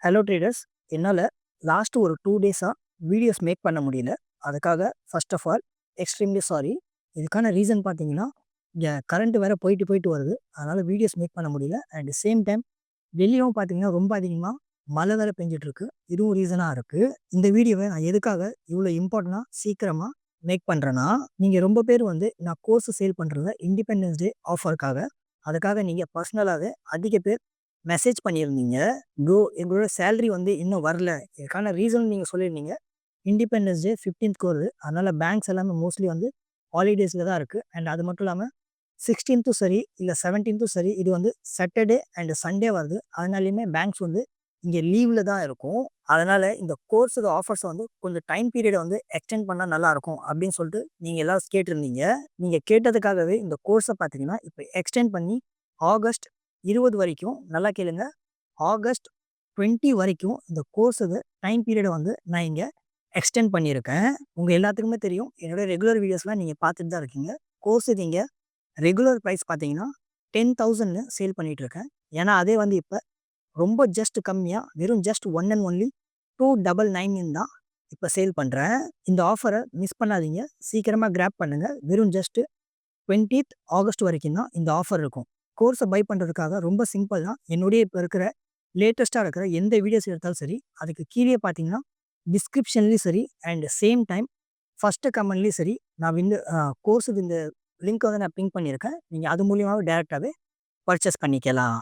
Hello traders. என்னால் last ஒரு 2 டேஸாக வீடியோஸ் மேக் பண்ண முடியல. அதுக்காக first of all extremely sorry. இதுக்கான ரீசன் பார்த்தீங்கன்னா, இங்கே கரண்ட் வேறு போயிட்டு போயிட்டு வருது. அதனால் வீடியோஸ் மேக் பண்ண முடியல. அண்ட் சேம் டைம் வெளியவும் பார்த்தீங்கன்னா ரொம்ப அதிகமாக மழை வேறு பெஞ்சிட்ருக்கு. இதுவும் ரீசனாக இருக்குது. இந்த வீடியோவை நான் எதுக்காக இவ்வளோ இம்பார்ட்டண்ட்டாக சீக்கிரமாக மேக் பண்ணுறேன்னா, நீங்கள் ரொம்ப பேர் நான் கோர்ஸ் சேல் பண்ணுறதில்ல இண்டிபெண்டன்ஸ் டே ஆஃபருக்காக. அதுக்காக நீங்கள் பர்சனலாகவே அதிக பேர் மெசேஜ் பண்ணியிருந்தீங்க. ப்ரோ எங்களோட சேலரி இன்னும் வரல. இதுக்கான ரீசன் நீங்கள் சொல்லியிருந்தீங்க. இண்டிபெண்டன்ஸ் டே 15th வருது. அதனால் பேங்க்ஸ் எல்லாமே மோஸ்ட்லி ஹாலிடேஸில் தான் இருக்குது. அண்ட் அது மட்டும் இல்லாமல் 16த்தும் சரி இல்லை 17த்தும் சரி இது சாட்டர்டே அண்ட் சண்டே வருது. அதனாலையுமே பேங்க்ஸ் இங்கே லீவில் தான் இருக்கும். அதனால் இந்த கோர்ஸுக்கு ஆஃபர்ஸ் கொஞ்சம் டைம் பீரியடை எக்ஸ்டெண்ட் பண்ணால் நல்லாயிருக்கும் அப்படின்னு சொல்லிட்டு நீங்கள் எல்லாம் கேட்டிருந்தீங்க. நீங்கள் கேட்டதுக்காகவே இந்த கோர்ஸை பார்த்தீங்கன்னா இப்போ எக்ஸ்டெண்ட் பண்ணி ஆகஸ்ட் 20 வரைக்கும், நல்லா கேளுங்க, ஆகஸ்ட் 20 வரைக்கும் இந்த கோர்ஸுக்கு டைம் பீரியடை நான் இங்கே எக்ஸ்டெண்ட் பண்ணியிருக்கேன். உங்கள் எல்லாத்துக்குமே தெரியும், என்னோடய ரெகுலர் வீடியோஸ்லாம் நீங்கள் பார்த்துட்டு தான் இருக்கீங்க. கோர்ஸுக்கு இங்கே ரெகுலர் ப்ரைஸ் பார்த்தீங்கன்னா 10,000ன்னு சேல் பண்ணிகிட்ருக்கேன். ஏன்னா அதே இப்போ ரொம்ப ஜஸ்ட் கம்மியாக வெறும் ஜஸ்ட் ஒன் அண்ட் ஒன்லி 299 தான் இப்போ சேல் பண்ணுறேன். இந்த ஆஃபரை மிஸ் பண்ணாதீங்க, சீக்கிரமாக கிராப் பண்ணுங்கள். வெறும் ஜஸ்ட்டு 20th ஆகஸ்ட் வரைக்கும் தான் இந்த ஆஃபர் இருக்கும். கோர்ஸை பை பண்ணுறதுக்காக ரொம்ப சிம்பிள் தான். என்னுடைய இப்போ இருக்கிற லேட்டஸ்ட்டாக இருக்கிற எந்த வீடியோஸ் எடுத்தாலும் சரி, அதுக்கு கீழே பார்த்தீங்கன்னா டிஸ்கிரிப்ஷன்லேயும் சரி அண்ட் சேம் டைம் ஃபஸ்ட்டு கமெண்ட்லேயும் சரி நான் கோர்ஸுக்கு இந்த லிங்க் நான் பிங்க் பண்ணியிருக்கேன். நீங்கள் அது மூலியமாகவே டேரெக்டாகவே பர்ச்சேஸ் பண்ணிக்கலாம்.